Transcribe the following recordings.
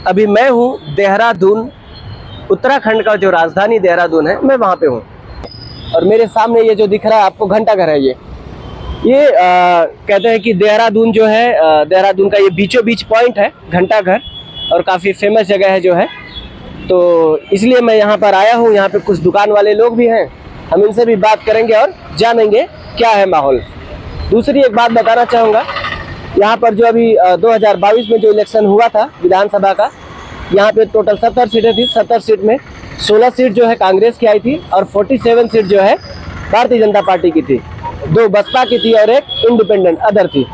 अभी मैं हूँ देहरादून, उत्तराखंड का जो राजधानी देहरादून है, मैं वहाँ पे हूँ। और मेरे सामने ये जो दिख रहा है आपको घंटाघर है। ये कहते हैं कि देहरादून जो है, देहरादून का ये बीचों बीच पॉइंट है घंटाघर, और काफ़ी फेमस जगह है जो है। तो इसलिए मैं यहाँ पर आया हूँ। यहाँ पे कुछ दुकान वाले लोग भी हैं, हम इनसे भी बात करेंगे और जानेंगे क्या है माहौल। दूसरी एक बात बताना चाहूँगा, यहाँ पर जो अभी 2022 में जो इलेक्शन हुआ था विधानसभा का, यहाँ पे टोटल 70 सीटें थी। 70 सीट में 16 सीट जो है कांग्रेस की आई थी और 47 सीट जो है भारतीय जनता पार्टी की थी, 2 बसपा की थी और 1 इंडिपेंडेंट अदर थी।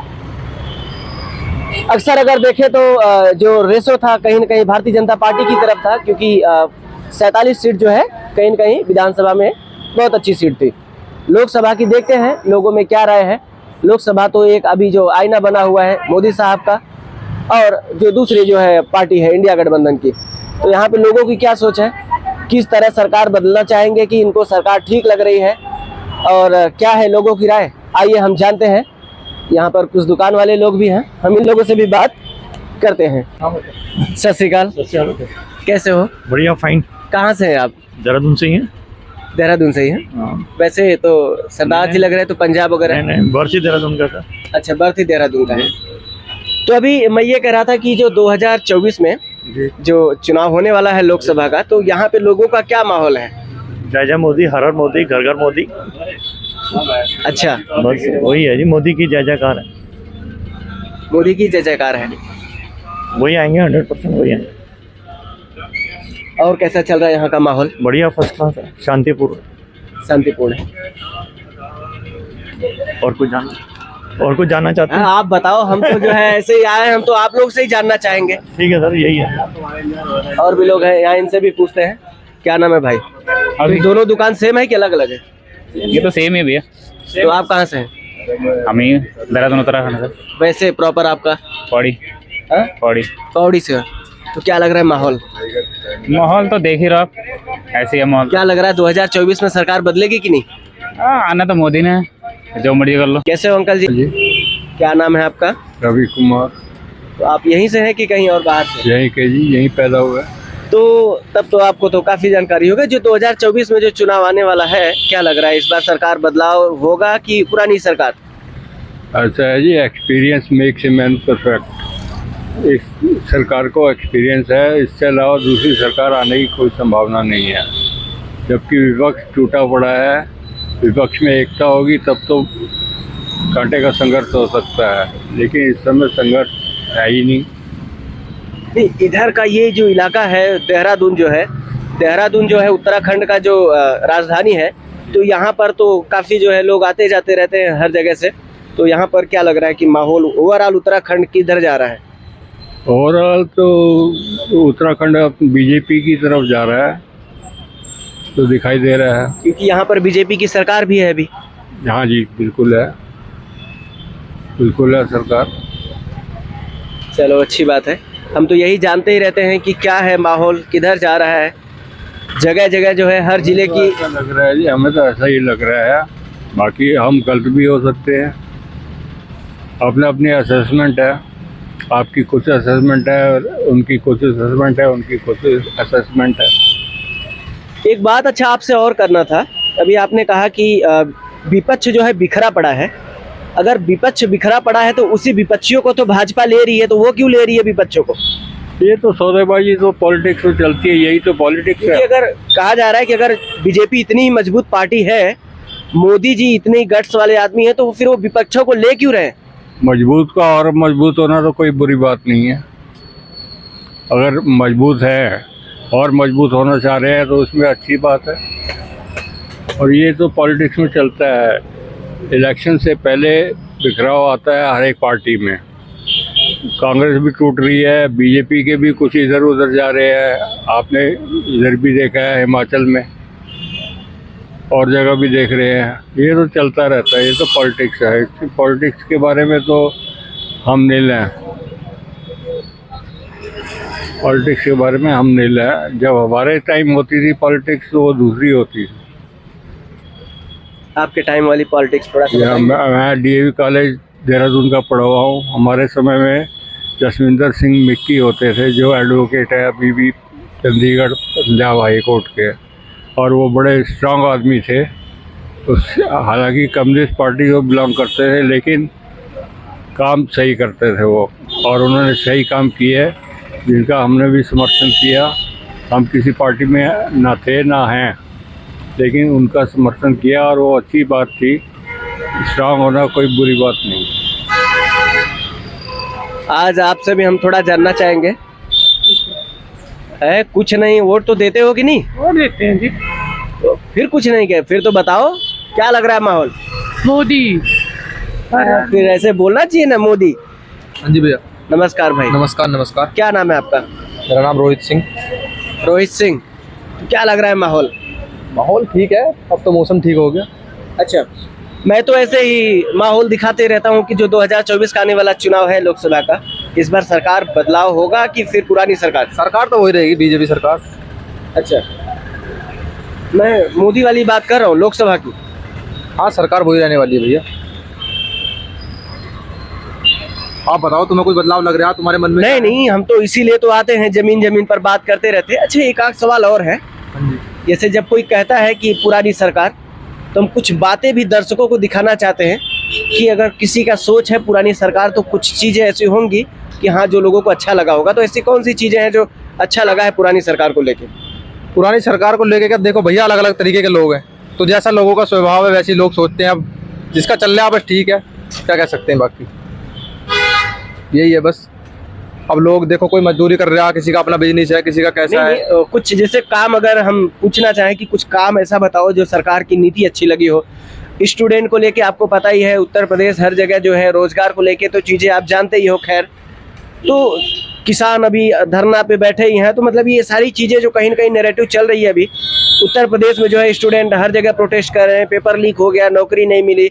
अक्सर अगर देखें तो जो रेशो था कहीं न कहीं भारतीय जनता पार्टी की तरफ था, क्योंकि 47 सीट जो है कहीं न कहीं विधानसभा में बहुत अच्छी सीट थी। लोकसभा की देखते हैं लोगों में क्या राय है। लोकसभा तो एक अभी जो आईना बना हुआ है मोदी साहब का, और जो दूसरी जो है पार्टी है इंडिया गठबंधन की, तो यहाँ पे लोगों की क्या सोच है, किस तरह सरकार बदलना चाहेंगे, कि इनको सरकार ठीक लग रही है, और क्या है लोगों की राय, आइए हम जानते हैं। यहाँ पर कुछ दुकान वाले लोग भी हैं, हम इन लोगों से भी बात करते हैं। सत श्री अकाल, कैसे हो? बढ़िया, फाइन। कहाँ से हैं आप? देहरादून से ही है। देहरादून से ही हैं? वैसे तो सरदार जी लग रहे हैं, तो पंजाब वगैरह? नहीं, बर्थ ही देहरादून का था। अच्छा, बर्थ ही देहरादून का है। तो अभी मैं ये कह रहा था कि जो 2024 में जो चुनाव होने वाला है लोकसभा का, तो यहाँ पे लोगों का क्या माहौल है? जय जय मोदी, हर हर मोदी, घर घर मोदी। अच्छा, बस वही है जी, मोदी की जय जयकार है। मोदी की जय जयकार है। वही आएंगे, 100% वही आएंगे। और कैसा चल रहा है यहाँ का माहौल? बढ़िया, फर्स्ट क्लास है, शांतिपूर्ण। शांतिपूर्ण है। और कुछ जानना चाहते हैं? आप बताओ, हम तो जो है ऐसे ही आए हैं, हम तो आप लोग से ही जानना चाहेंगे। ठीक है सर, यही है। और भी लोग हैं यहाँ, इनसे भी पूछते हैं। क्या नाम है भाई? अभी दोनों दुकान सेम है कि अलग अलग है? ये तो सेम है भैया। तो आप कहाँ से हैं? हम ही देहरादून उत्तराखंड से। वैसे प्रॉपर आपका? पौड़ी। हाँ? पौड़ी से। तो क्या लग रहा है माहौल? माहौल तो देख ही रहो आप, ऐसे ही है माहौल। क्या लग रहा है 2024 में सरकार बदलेगी कि नहीं? आना तो मोदी ने, जो मर्जी कर लो। कैसे हो अंकल जी? क्या नाम है आपका? रवि कुमार। तो आप यहीं से हैं कि कहीं और बाहर से? यहीं के जी, यहीं पैदा हुआ है। तो तब तो आपको तो काफी जानकारी होगा। जो 2024 में जो चुनाव आने वाला है, क्या लग रहा है इस बार सरकार बदलाव होगा कि पुरानी सरकार? ऐसा है जी, experience makes a man perfect. इस सरकार को एक्सपीरियंस है, इससे अलावा दूसरी सरकार आने की कोई संभावना नहीं है। जबकि विपक्ष टूटा पड़ा है, विपक्ष में एकता होगी तब तो कांटे का संघर्ष हो सकता है, लेकिन इस समय संघर्ष है ही नहीं। इधर का ये जो इलाका है देहरादून जो है उत्तराखंड का जो राजधानी है, तो यहाँ पर तो काफ़ी जो है लोग आते जाते रहते हैं हर जगह से। तो यहाँ पर क्या लग रहा है कि माहौल ओवरऑल उत्तराखंड किधर जा रहा है? ओवरऑल तो उत्तराखंड बीजेपी की तरफ जा रहा है, तो दिखाई दे रहा है। क्योंकि यहाँ पर बीजेपी की सरकार भी है अभी। हाँ जी, बिल्कुल है सरकार। चलो, अच्छी बात है। हम तो यही जानते ही रहते हैं कि क्या है माहौल, किधर जा रहा है। जगह जगह जो है हर जिले की ऐसा लग रहा है जी, हमें तो ऐसा ही लग रहा है। बाकी हम गलत भी हो सकते हैं। अपना अपनी असेसमेंट है, आपकी कुछ असेसमेंट है और उनकी कुछ असेसमेंट है, उनकी कुछ असेसमेंट है। एक बात अच्छा आपसे और करना था। अभी आपने कहा कि विपक्ष जो है बिखरा पड़ा है। अगर विपक्ष बिखरा पड़ा है तो उसी विपक्षियों को तो भाजपा ले रही है, तो वो क्यों ले रही है विपक्षों को? ये तो सौदेबाजी तो पॉलिटिक्स में चलती है, यही तो पॉलिटिक्स है। अगर कहा जा रहा है कि अगर बीजेपी इतनी ही मजबूत पार्टी है, मोदी जी इतने गट्स वाले आदमी है, तो फिर वो विपक्षों को ले क्यों रहे? मजबूत का और मजबूत होना तो कोई बुरी बात नहीं है। अगर मजबूत है और मजबूत होना चाह रहे हैं तो उसमें अच्छी बात है। और ये तो पॉलिटिक्स में चलता है। इलेक्शन से पहले बिखराव आता है हर एक पार्टी में। कांग्रेस भी टूट रही है, बीजेपी के भी कुछ इधर उधर जा रहे हैं। आपने इधर भी देखा है, हिमाचल में, और जगह भी देख रहे हैं। ये तो चलता रहता है, ये तो पॉलिटिक्स है। पॉलिटिक्स के बारे में तो हम नील हैं, पॉलिटिक्स के बारे में हम नील हैं। जब हमारे टाइम होती थी पॉलिटिक्स तो वो दूसरी होती थी। आपके टाइम वाली पॉलिटिक्स थोड़ा सा बताइए। मैं DAV कॉलेज देहरादून का पढ़ा हुआ हूँ। हमारे समय में जसविंदर सिंह मिक्की होते थे, जो एडवोकेट है अभी भी चंडीगढ़ पंजाब हाई कोर्ट के, और वो बड़े स्ट्रांग आदमी थे। हालांकि कम्युनिस्ट पार्टी को बिलोंग करते थे, लेकिन काम सही करते थे वो, और उन्होंने सही काम किए जिनका हमने भी समर्थन किया। हम किसी पार्टी में ना थे ना हैं, लेकिन उनका समर्थन किया और वो अच्छी बात थी। स्ट्रांग होना कोई बुरी बात नहीं। आज आपसे भी हम थोड़ा जानना चाहेंगे। है कुछ नहीं, वोट तो देते हो कि नहीं? वोट देते हैं जी। तो फिर कुछ नहीं क्या? फिर तो बताओ क्या लग रहा है माहौल? मोदी। फिर ऐसे बोलना चाहिए ना, मोदी। हाँ जी भैया। नमस्कार भाई। नमस्कार नमस्कार। क्या नाम है आपका? मेरा नाम रोहित सिंह। रोहित सिंह। तो क्या लग रहा है माहौल? माहौल ठीक है, अब तो मौसम ठीक हो गया। अच्छा, मैं तो ऐसे ही माहौल दिखाते रहता हूँ कि जो 2024 का आने वाला चुनाव है लोकसभा का, इस बार सरकार बदलाव होगा कि फिर पुरानी सरकार? सरकार तो वही रहेगी, बीजेपी सरकार। अच्छा, मैं मोदी वाली बात कर रहा हूँ, लोकसभा की। हाँ, सरकार वही रहने वाली है भैया। आप बताओ, तुम्हें कोई बदलाव लग रहा है तुम्हारे मन में? नहीं नहीं, हम तो इसीलिए तो आते हैं, जमीन जमीन पर बात करते रहते हैं। अच्छा, एक आध सवाल और है। जैसे जब कोई कहता है कि पुरानी सरकार, तो हम कुछ बातें भी दर्शकों को दिखाना चाहते हैं कि अगर किसी का सोच है पुरानी सरकार, तो कुछ चीज़ें ऐसी होंगी कि हाँ, जो लोगों को अच्छा लगा होगा। तो ऐसी कौन सी चीज़ें हैं जो अच्छा लगा है पुरानी सरकार को लेके? पुरानी सरकार को लेके क्या, देखो भैया, अलग अलग तरीके के लोग हैं, तो जैसा लोगों का स्वभाव है वैसे ही लोग सोचते हैं। अब जिसका चल रहा है बस ठीक है, क्या कह सकते हैं, बाकी यही है बस। अब लोग देखो, कोई मजदूरी कर रहा है, किसी का अपना बिजनेस है, किसी का कैसा है। नहीं, कुछ जैसे काम, अगर हम पूछना चाहें कि कुछ काम ऐसा बताओ जो सरकार की नीति अच्छी लगी हो। स्टूडेंट को लेके आपको पता ही है, उत्तर प्रदेश हर जगह जो है, रोजगार को लेके तो चीज़ें आप जानते ही हो। खैर, तो किसान अभी धरना पे बैठे ही हैं, तो मतलब ये सारी चीज़ें जो कहीं ना कहीं नैरेटिव चल रही है अभी उत्तर प्रदेश में, जो है स्टूडेंट हर जगह प्रोटेस्ट कर रहे हैं, पेपर लीक हो गया, नौकरी नहीं मिली,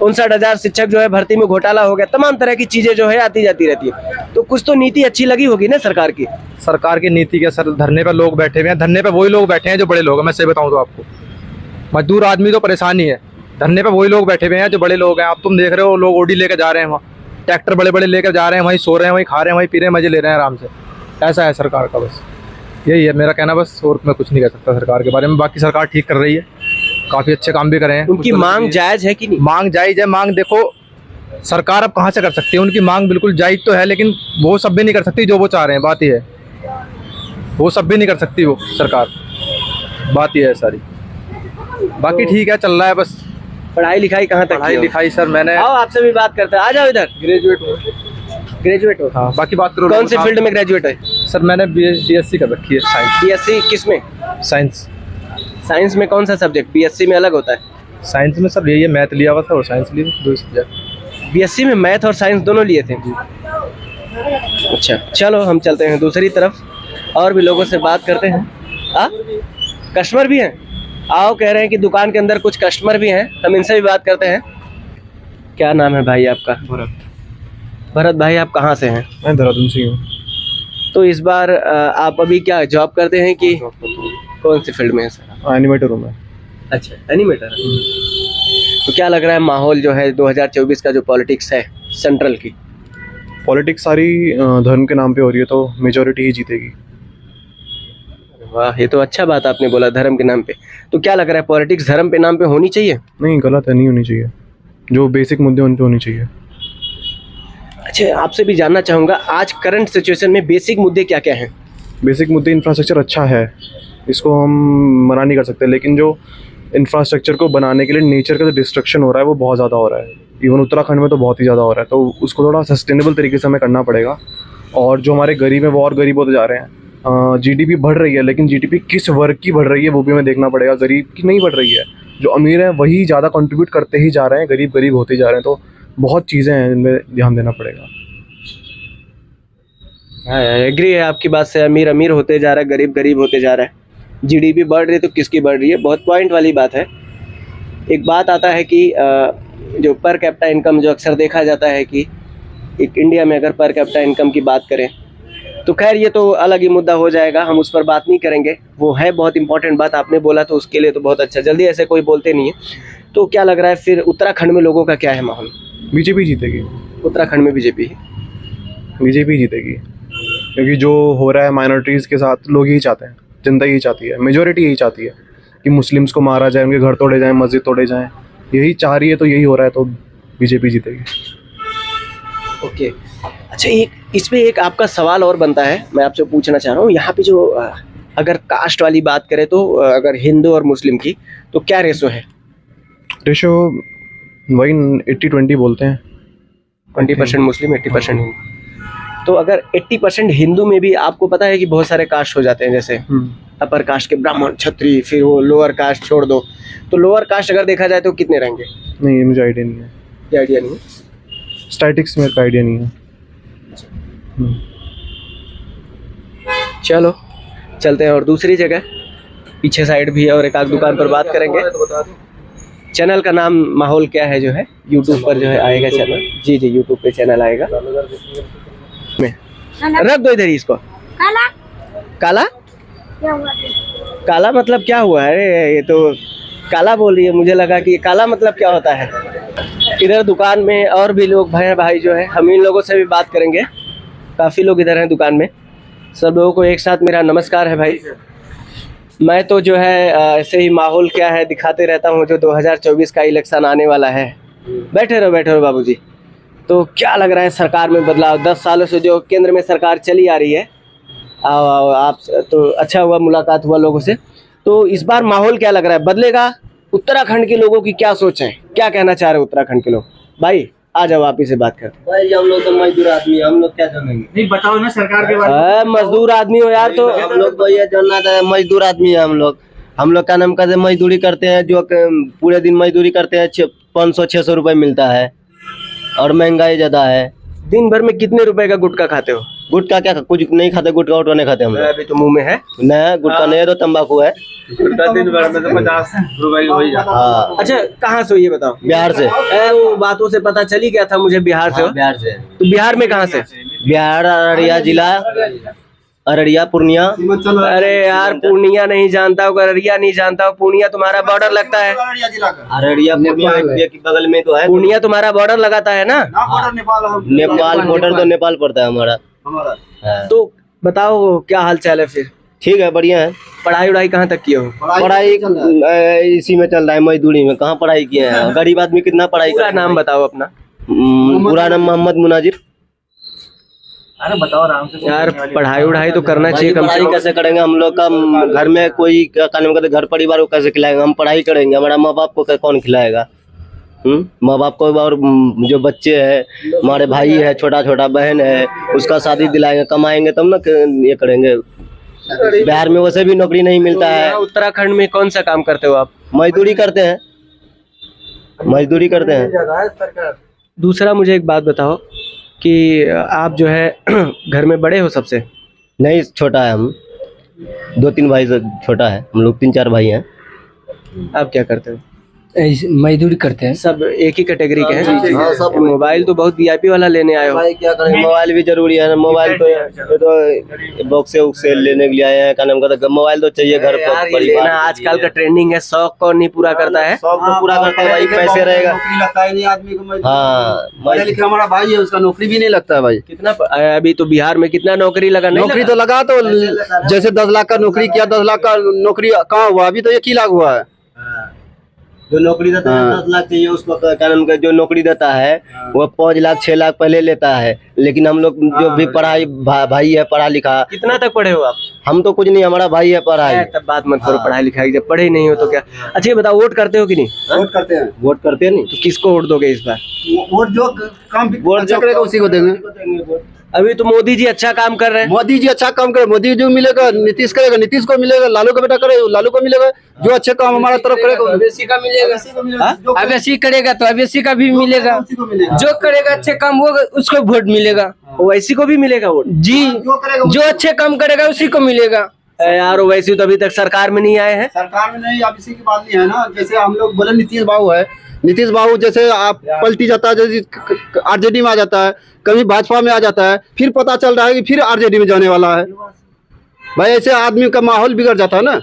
59,000 शिक्षक जो है भर्ती में घोटाला हो गया, तमाम तरह की चीज़ें जो है आती जाती रहती है। तो कुछ तो नीति अच्छी लगी होगी ना सरकार की? सरकार की नीति के सर, धरने पर लोग बैठे हुए हैं। धरने पर वही लोग बैठे हैं जो बड़े लोग हैं। मैं सही बताऊं तो आपको, मजदूर आदमी तो परेशान ही है। धरने पर वही लोग बैठे हुए हैं जो बड़े लोग हैं। आप तुम देख रहे हो, लोग ओडी लेकर जा रहे हैं, वहाँ ट्रैक्टर बड़े बड़े लेकर जा रहे हैं, वहीं सो रहे हैं, वहीं खा रहे हैं, वहीं पी रहे हैं, मजे ले रहे हैं आराम से। ऐसा है सरकार का, बस यही है मेरा कहना बस। और मैं कुछ नहीं कह सकता सरकार के बारे में। बाकी सरकार ठीक कर रही है, काफ़ी अच्छे काम भी करे हैं। उनकी मांग जायज़ है कि नहीं? मांग जायज़ है। मांग देखो, सरकार अब कहाँ से कर सकती है? उनकी मांग बिल्कुल जायज़ तो है, लेकिन वो सब भी नहीं कर सकती जो वो चाह रहे हैं। बात ये है, वो सब भी नहीं कर सकती वो सरकार। बात ये है सारी। बाकी ठीक है, चल रहा है बस। पढ़ाई लिखाई कहाँ तक? पढ़ाई लिखाई सर मैंने आओ आपसे भी बात करते हैं, आ जाओ इधर। ग्रेजुएट हो? हाँ, बाकी बात करो। कौन से फील्ड में ग्रेजुएट है? सर मैंने BSc कर रखी है, साइंस। BSc किस में? साइंस। साइंस में कौन सा सब्जेक्ट? BSc में अलग होता है? साइंस में सर यही है, मैथ लिया हुआ था और साइंस लिया, 2 सब्जेक्ट। BSc में मैथ और साइंस दोनों लिए थे? अच्छा, चलो हम चलते हैं दूसरी तरफ, और भी लोगों से बात करते हैं। कस्टमर भी हैं? आओ, कह रहे हैं कि दुकान के अंदर कुछ कस्टमर भी हैं, हम इनसे भी बात करते हैं। क्या नाम है भाई आपका? भरत भाई, आप कहाँ से हैं? मैं देहरादून से हूँ। तो इस बार आप अभी क्या जॉब करते हैं कि कौन सी फील्ड में है सर? एनिमेटर हूँ मैं। अच्छा, एनिमेटर। तो क्या लग रहा है माहौल जो है 2024 का, जो पॉलिटिक्स है सेंट्रल की? पॉलिटिक्स सारी धर्म के नाम पे हो रही है, तो मेजॉरिटी ही जीतेगी। वाह, ये तो अच्छा बात आपने बोला, धर्म के नाम पे। तो क्या लग रहा है, पॉलिटिक्स धर्म पे नाम पे होनी चाहिए? नहीं, गलत है, नहीं होनी चाहिए। जो बेसिक मुद्दे उन पे होनी चाहिए। अच्छा, आपसे भी जानना चाहूँगा, आज करंट सिचुएशन में बेसिक मुद्दे क्या क्या हैं? बेसिक मुद्दे, इंफ्रास्ट्रक्चर अच्छा है, इसको हम मना नहीं कर सकते, लेकिन जो इंफ्रास्ट्रक्चर को बनाने के लिए नेचर का जो डिस्ट्रक्शन हो रहा है वो बहुत ज़्यादा हो रहा है। इवन उत्तराखंड में तो बहुत ही ज़्यादा हो रहा है, तो उसको थोड़ा सस्टेनेबल तरीके से हमें करना पड़ेगा। और जो हमारे गरीब हैं वो और गरीब होते जा रहे हैं। GDP बढ़ रही है, लेकिन GDP किस वर्ग की बढ़ रही है वो भी हमें देखना पड़ेगा। गरीब की नहीं बढ़ रही है, जो अमीर हैं वही ज़्यादा कंट्रीब्यूट करते ही जा रहे हैं, गरीब गरीब होते जा रहे हैं। तो बहुत चीज़ें हैं जिनमें ध्यान देना पड़ेगा। एग्री है आपकी बात से, अमीर अमीर होते जा रहा है, गरीब गरीब होते जा रहा है। GDP बढ़ रही है तो किसकी बढ़ रही है? बहुत पॉइंट वाली बात है। एक बात आता है कि जो पर कैपिटा इनकम जो अक्सर देखा जाता है कि एक इंडिया में अगर पर कैपिटा इनकम की बात करें तो खैर ये तो अलग ही मुद्दा हो जाएगा, हम उस पर बात नहीं करेंगे। वो है बहुत इंपॉर्टेंट बात आपने बोला, तो उसके लिए तो बहुत अच्छा। जल्दी ऐसे कोई बोलते नहीं है। तो क्या लग रहा है फिर उत्तराखंड में लोगों का क्या है माहौल? बीजेपी जीतेगी, उत्तराखंड में बीजेपी है। बीजेपी जीतेगी, क्योंकि जो हो रहा है माइनॉरिटीज़ के साथ लोग यही चाहते हैं, जनता यही चाहती है, मेजोरिटी यही चाहती है कि मुस्लिम्स को मारा जाए, उनके घर तोड़े जाएं, मस्जिद तोड़े जाएं, यही चाह रही है, तो यही हो रहा है, तो बीजेपी जीतेगी। ओके, अच्छा एक इसमें एक आपका सवाल और बनता है, मैं आपसे पूछना चाह रहा हूँ, यहाँ पे जो अगर कास्ट वाली बात करें तो अगर हिंदू और मुस्लिम की, तो क्या रेशो है? रेशो वही 80-20 बोलते हैं। 20% मुस्लिम, 80% हिंदू। तो अगर 80% हिंदू में भी आपको पता है कि बहुत सारे कास्ट हो जाते हैं, जैसे अपर कास्ट के ब्राह्मण, क्षत्रिय, फिर वो लोअर कास्ट छोड़ दो, तो लोअर कास्ट अगर देखा जाए तो कितने रहेंगे? नहीं, ये मुझे आइडिया नहीं है, ये आइडिया नहीं है। स्टैटिक्स मेरे को आइडिया नहीं है। चलो चलते हैं और दूसरी जगह, पीछे साइड भी है और एक आध दुकान पर बात करेंगे। चैनल का नाम माहौल क्या है जो है, यूट्यूब पर जो है आएगा चैनल। जी जी, यूट्यूब पे चैनल आएगा। में रख दो इधर ही इसको। काला काला क्या हुआ? काला मतलब क्या हुआ? अरे ये तो काला बोल रही है, मुझे लगा कि काला मतलब क्या होता है। इधर दुकान में और भी लोग भाई जो है, हम इन लोगों से भी बात करेंगे। काफ़ी लोग इधर हैं दुकान में। सब लोगों को एक साथ मेरा नमस्कार है भाई। मैं तो जो है ऐसे ही माहौल क्या है दिखाते रहता हूँ। जो 2024 का इलेक्शन आने वाला है, बैठे रहो बाबूजी। तो क्या लग रहा है सरकार में बदलाव? 10 सालों से जो केंद्र में सरकार चली आ रही है, आओ आप तो अच्छा हुआ मुलाकात हुआ लोगों से। तो इस बार माहौल क्या लग रहा है, बदलेगा? उत्तराखंड के लोगों की क्या सोच है, क्या कहना चाह रहे हैं उत्तराखंड के लोग? भाई आ जाओ, आप ही से बात करते। भाई हम लोग तो मजदूर आदमी है, हम लोग क्या जानेंगे? नहीं बताओ ना सरकार के बारे में। मजदूर आदमी हो यार, तो हम लोग तो ये जानना था, मजदूर आदमी है हम लोग का नाम कहते मजदूरी करते हैं, जो पूरे दिन मजदूरी करते हैं, 500-600 रुपए मिलता है और महंगाई ज्यादा है। दिन भर में कितने रुपए का गुटखा खाते हो? गुटखा क्या कुछ नहीं खाते, गुटखा उटखा नहीं खाते हम लोग। अभी तो मुंह में है। नहीं, गुटखा नहीं है तो तंबाकू है। दिन भर में तो 50 रुपए हो जाता। हाँ, अच्छा कहाँ से हो ये बताओ? बिहार से। वो बातों से पता चली गया था मुझे बिहार से हो। बिहार से। तो बिहार में कहाँ से? बिहार अररिया जिला, अररिया पूर्णिया। अरे यार पूर्णिया नहीं जानता हूँ, अररिया नहीं जानता हूँ। पूर्णिया तुम्हारा बॉर्डर लगता है? अररिया पूर्णिया के बगल में तो है। पूर्णिया तुम्हारा बॉर्डर लगाता है ना? नेपाल बॉर्डर तो नेपाल पड़ता है हमारा। हाँ। तो बताओ क्या हाल चाल है फिर? ठीक है, बढ़िया है। पढ़ाई उड़ाई कहाँ तक किए हो? पढ़ाई इसी में चल रहा है, मजदूरी में। कहाँ पढ़ाई किए हैं, गरीब आदमी कितना पढ़ाई पूरा करेगा? नाम बताओ अपना। पूरा नाम मोहम्मद मुनाजिर। अरे बताओ आराम से यार, पढ़ाई उड़ाई तो करना चाहिए कम से पढ़ाई कम। कैसे करेंगे? हम लोग का घर में कोई क्या काम करते, घर परिवार को कैसे खिलाएंगे? हम पढ़ाई करेंगे, हमारा माँ बाप को कौन खिलाएगा? माँ बाप को, और जो बच्चे हैं, हमारे भाई है, छोटा छोटा बहन है, उसका शादी दिलाएंगे, कमाएंगे तब ना ये करेंगे। बिहार में वैसे भी नौकरी नहीं मिलता है। उत्तराखंड में कौन सा काम करते हो आप? मजदूरी करते हैं, मजदूरी करते हैं। दूसरा मुझे एक बात बताओ कि आप जो है घर में बड़े हो सबसे? नहीं, छोटा है। हम 2-3 भाई से छोटा है, हम लोग 3-4 भाई हैं। आप क्या करते हो? मजदूरी करते हैं। सब एक ही कैटेगरी के हैं? हाँ, सब। मोबाइल तो बहुत वीआईपी वाला लेने आए हो। भाई क्या करें, मोबाइल भी जरूरी है ना। मोबाइल तो बॉक्स से लेने के लिए आए हैं। क्या नाम कहते, मोबाइल तो चाहिए घर यार पर। ये लेना आजकल का ट्रेंडिंग है। शौक कौन नहीं पूरा करता है? शौक तो पूरा करता है भाई, पैसे रहेगा। लगता है नहीं आदमी को। हाँ, पढ़े लिखे हमारा भाई है, उसका नौकरी भी नहीं लगता है भाई। कितना अभी तो बिहार में कितना नौकरी लगा? नहीं नौकरी लगा? तो लगा, तो जैसे 10 लाख का नौकरी किया, 10 लाख का नौकरी कहाँ हुआ? अभी तो 1 ही लाख हुआ है। जो नौकरी देता है 10 लाख चाहिए उसको। क्या नाम का जो नौकरी देता है वो 5 लाख 6 लाख पहले लेता है। लेकिन हम लोग जो भी पढ़ाई, भाई है पढ़ा लिखा। कितना तक पढ़े हो आप? हम तो कुछ नहीं, हमारा भाई है पढ़ाई। तब बात मत करो पढ़ाई लिखाई, जब पढ़े ही नहीं हो तो क्या। अच्छा ये बताओ, वोट करते हो कि नहीं? वोट करते हैं। वोट करते नहीं तो किसको वोट दोगे इस बार? वोट जो काम वोट अच्छा जो करेगा उसी को देंगे। अभी तो मोदी जी अच्छा काम कर रहे हैं। मोदी जी अच्छा काम करे, मोदी जी मिलेगा। नीतीश करेगा, नीतीश को मिलेगा। लालू का बेटा करे, लालू को मिलेगा। जो अच्छे काम हमारा तरफ करेगा, अवैसी का मिलेगा। अवैसी करेगा तो अवैसी का भी मिलेगा। जो करेगा अच्छे काम वो उसको वोट मिलेगा। ओवैसी को भी मिलेगा वोट? जी, जो अच्छे काम करेगा उसी को मिलेगा। यार ओवैसी तो अभी तक सरकार में नहीं आए हैं। सरकार में नहीं, अब इसी की बात नहीं है ना। जैसे हम लोग बोले नीतीश बाबू है, नीतीश बाबू जैसे आप पलटी जाता है, जैसे आरजेडी में आ जाता है, कभी भाजपा में आ जाता है, फिर पता चल रहा है कि फिर आरजेडी में जाने वाला है। भाई ऐसे आदमी का माहौल बिगड़ जाता है ना।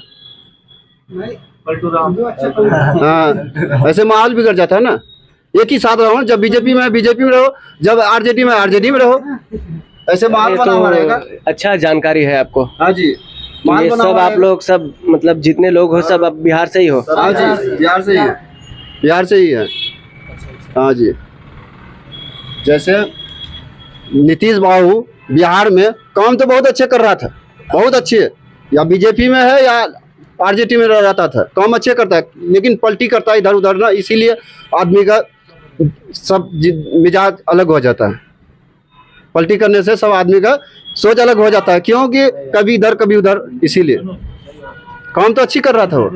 हाँ, ऐसे माहौल बिगड़ जाता है ना। एक ही साथ रहो, जब बीजेपी में रहो, जब आरजेडी में रहो, ऐसे माहौल ये बना हुआ रहेगा। तो अच्छा जानकारी है आपको। हाँ जी, तो माहौल ये बना सब हुआ आप रहेगा। लोग सब मतलब जितने लोग हो सब अब बिहार से ही हो? हाँ जी, बिहार से ही है, बिहार से ही है। हाँ जी, जैसे नीतीश बाबू बिहार में काम तो बहुत अच्छे कर रहा था, बहुत अच्छे, या बीजेपी में है या आरजेडी में रहता था, काम अच्छे करता है, लेकिन पलटी करता है इधर उधर ना, इसीलिए आदमी का सब मिजाज अलग हो जाता है। पलटी करने से सब आदमी का सोच अलग हो जाता है, क्योंकि कभी इधर कभी उधर, इसीलिए। काम तो अच्छी कर रहा था वो,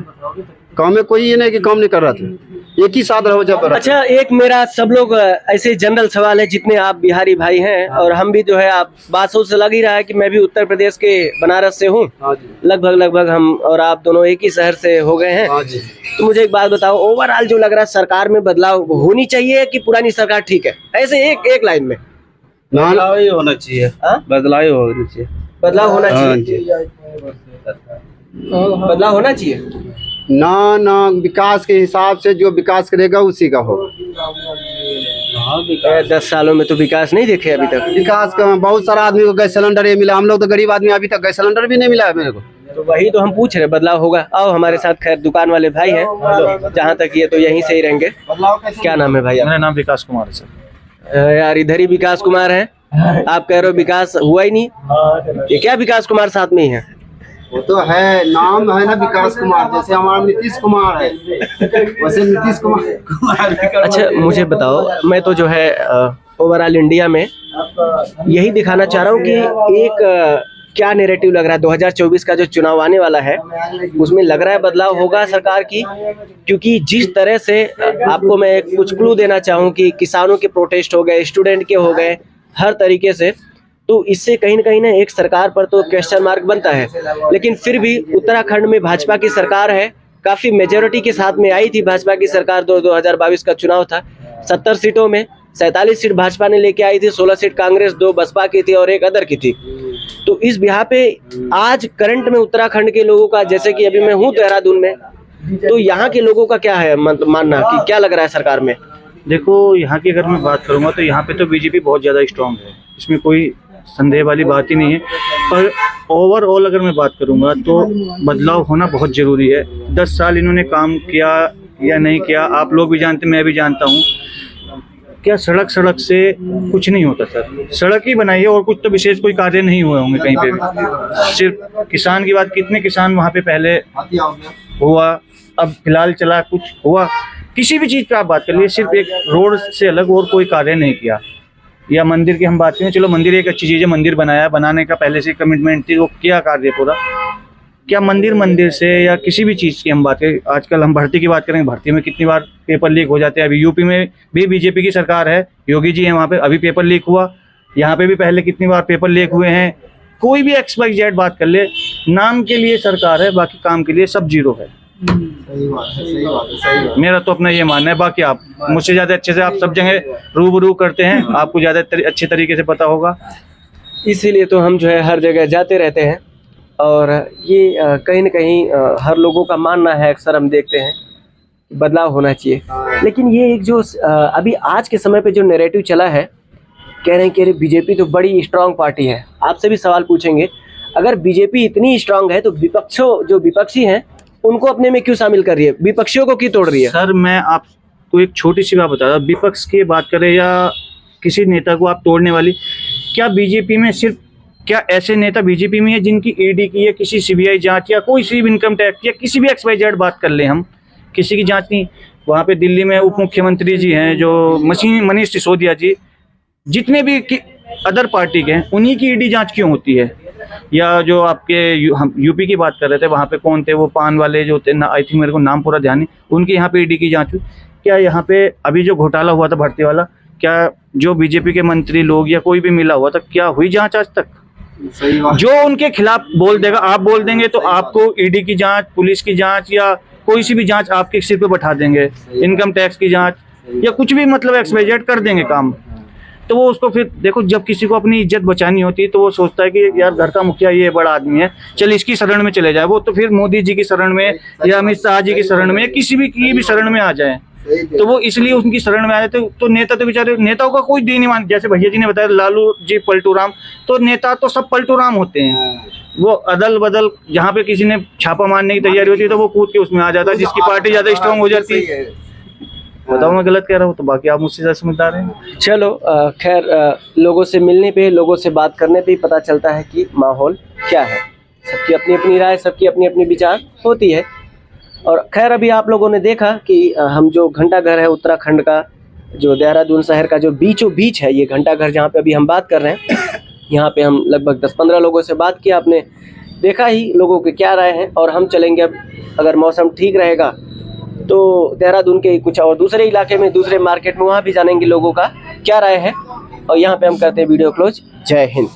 काम में कोई ये नहीं कि काम नहीं कर रहा था, एक ही साथ रहो जब। अच्छा, एक मेरा सब लोग ऐसे जनरल सवाल है, जितने आप बिहारी भाई हैं और हम भी जो है, आप बातों से लग ही रहा है कि मैं भी उत्तर प्रदेश के बनारस से हूँ। लगभग हम और आप दोनों एक ही शहर से हो गए हैं। तो मुझे एक बात बताओ, ओवरऑल जो लग रहा है सरकार में बदलाव होनी चाहिए कि पुरानी सरकार ठीक है? ऐसे एक लाइन में। बदलाव ही होना चाहिए, बदलाव ही होना चाहिए, बदलाव होना चाहिए, बदलाव होना चाहिए ना विकास के हिसाब से जो विकास करेगा उसी का होगा। 10 सालों में तो विकास नहीं देखे अभी तक। विकास का बहुत सारा आदमी को गैस सिलेंडर ये मिला, हम लोग तो गरीब आदमी, अभी तक गैस सिलेंडर भी नहीं मिला है मेरे को। तो वही तो हम पूछ रहे, बदलाव होगा। आओ हमारे साथ, खैर दुकान वाले भाई हैं, जहाँ तक ये तो यहीं से ही रहेंगे। क्या नाम है भाई? मेरा नाम विकास कुमार है सर। यार इधर ही विकास कुमार है, आप कह रहे हो विकास हुआ ही नहीं, ये क्या विकास कुमार साथ में ही है? वो तो है, नाम है ना विकास कुमार, जैसे हमारा नीतीश कुमार है, वैसे नीतीश कुमार। अच्छा मुझे बताओ, मैं तो जो है ओवरऑल इंडिया में यही दिखाना चाह रहा हूँ कि एक क्या नैरेटिव लग रहा है 2024 का जो चुनाव आने वाला है, उसमें लग रहा है बदलाव होगा सरकार की। क्योंकि जिस तरह से आपको मैं कुछ क्लू देना चाहूँ कि किसानों के प्रोटेस्ट हो गए, स्टूडेंट के हो गए, हर तरीके से, तो इससे कहीं ना एक सरकार पर तो क्वेश्चन मार्क बनता है। लेकिन फिर भी उत्तराखंड में भाजपा की सरकार है, काफ़ी मेजोरिटी के साथ में आई थी भाजपा की सरकार। 2022 का चुनाव था, 70 सीटों में 47 सीट भाजपा ने लेके आई थी, 16 सीट कांग्रेस, 2 बसपा की थी और 1 अदर की थी। तो इस बिहार पे आज करंट में उत्तराखंड के लोगों का, जैसे कि अभी मैं हूँ देहरादून में, तो यहाँ के लोगों का क्या है मतलब मानना कि क्या लग रहा है सरकार में? देखो, यहाँ की अगर मैं बात करूँगा तो यहाँ पे तो बीजेपी बहुत ज़्यादा स्ट्रांग है, इसमें कोई संदेह वाली बात ही नहीं है। पर ओवरऑल अगर मैं बात करूँगा तो बदलाव होना बहुत ज़रूरी है। 10 साल इन्होंने काम किया या नहीं किया, आप लोग भी जानते, मैं भी जानता हूँ। क्या सड़क से कुछ नहीं होता सर, सड़क ही बनाई है और कुछ तो विशेष कोई कार्य नहीं हुए होंगे कहीं पे भी। सिर्फ किसान की बात, कितने किसान वहाँ पे पहले हुआ, अब फिलहाल चला, कुछ हुआ? किसी भी चीज़ पे आप बात कर लीजिए, सिर्फ एक रोड से अलग और कोई कार्य नहीं किया। या मंदिर की हम बात करें, चलो मंदिर एक अच्छी चीज़ है, मंदिर बनाया, बनाने का पहले से कमिटमेंट थी, वो किया कार्य पूरा। क्या मंदिर से या किसी भी चीज़ की हम बात करें, आजकल हम भर्ती की बात करेंगे, भर्ती में कितनी बार पेपर लीक हो जाते हैं। अभी यूपी में भी बीजेपी की सरकार है, योगी जी हैं वहाँ पे, अभी पेपर लीक हुआ। यहाँ पे भी पहले कितनी बार पेपर लीक हुए हैं। कोई भी XYZ बात कर ले, नाम के लिए सरकार है, बाकी काम के लिए सब जीरो है। सही बात है, सही बात है, सही बात। मेरा तो अपना ये मानना है, बाकी आप मुझसे ज़्यादा अच्छे से, आप सब जगह रूबरू करते हैं, आपको ज़्यादा अच्छे तरीके से पता होगा। इसीलिए तो हम जो है हर जगह जाते रहते हैं और ये कहीं न कहीं हर लोगों का मानना है, अक्सर हम देखते हैं बदलाव होना चाहिए। लेकिन ये एक जो अभी आज के समय पे जो नैरेटिव चला है, कह रहे हैं कि अरे बीजेपी तो बड़ी स्ट्रांग पार्टी है। आपसे भी सवाल पूछेंगे, अगर बीजेपी इतनी स्ट्रांग है तो जो विपक्षी हैं उनको अपने में क्यों शामिल कर रही है, विपक्षियों को क्यों तोड़ रही है? सर मैं आपको एक छोटी सी बात बता रहा हूँ, विपक्ष की बात करें या किसी नेता को आप तोड़ने वाली, क्या बीजेपी में सिर्फ, क्या ऐसे नेता बीजेपी में है जिनकी ईडी की या किसी CBI जांच या कोई सी इनकम टैक्स या किसी भी XYZ बात कर ले, हम किसी की जांच नहीं? वहाँ पे दिल्ली में उप मुख्यमंत्री जी हैं जो मनीष सिसोदिया जी, जितने भी अदर पार्टी के हैं, उन्हीं की ईडी जांच क्यों होती है? या जो आपके हम यूपी की बात कर रहे थे, वहाँ पे कौन थे वो पान वाले जो थे ना, आई थिंक मेरे को नाम पूरा ध्यान नहीं, उनकी यहाँ पे ईडी की जांच हुई क्या? यहाँ पे अभी जो घोटाला हुआ था भर्ती वाला, क्या जो बीजेपी के मंत्री लोग या कोई भी मिला हुआ था, क्या हुई जांच आज तक? सही बात। जो उनके खिलाफ बोल देगा, आप बोल देंगे तो आपको ईडी की जांच, पुलिस की जांच या कोई सी भी जांच आपके सिर पे बैठा देंगे, इनकम टैक्स की जांच या कुछ भी, मतलब XYZ कर देंगे काम। तो वो उसको फिर देखो, जब किसी को अपनी इज्जत बचानी होती है तो वो सोचता है कि यार घर का मुखिया ये बड़ा आदमी है, चल इसकी शरण में चले जाए। वो तो फिर मोदी जी की शरण में या अमित शाह जी की शरण में या किसी भी की भी शरण में आ जाए, तो वो इसलिए उनकी शरण में आ जाते। तो नेता तो बेचारे, नेताओं का कोई दिन नहीं मान, जैसे भैया जी ने बताया लालू जी पलटू राम, तो नेता तो सब पलटू राम होते हैं। वो अदल बदल, जहाँ पे किसी ने छापा मारने की तैयारी होती है तो वो कूद के उसमें आ जाता है, जिसकी पार्टी ज्यादा स्ट्रांग हो जाती है। बताओ मैं गलत कह रहा हूँ तो बाकी आप मुझसे ज्यादा समझदार हैं। चलो खैर, लोगों से मिलने पे, लोगों से बात करने पे ही पता चलता है कि माहौल क्या है। सबकी अपनी अपनी राय, सबकी अपनी अपनी विचार होती है। और खैर अभी आप लोगों ने देखा कि हम जो घंटा घर है उत्तराखंड का, जो देहरादून शहर का जो बीचों बीच है, ये घंटा घर जहाँ पे अभी हम बात कर रहे हैं, यहाँ पे हम लगभग 10-15 लोगों से बात किया। आपने देखा ही लोगों के क्या राय हैं। और हम चलेंगे अब, अगर मौसम ठीक रहेगा तो देहरादून के कुछ और दूसरे इलाके में, दूसरे मार्केट में, वहाँ भी जानेंगे लोगों का क्या राय है। और यहाँ पे हम करते हैं वीडियो क्लोज। जय हिंद।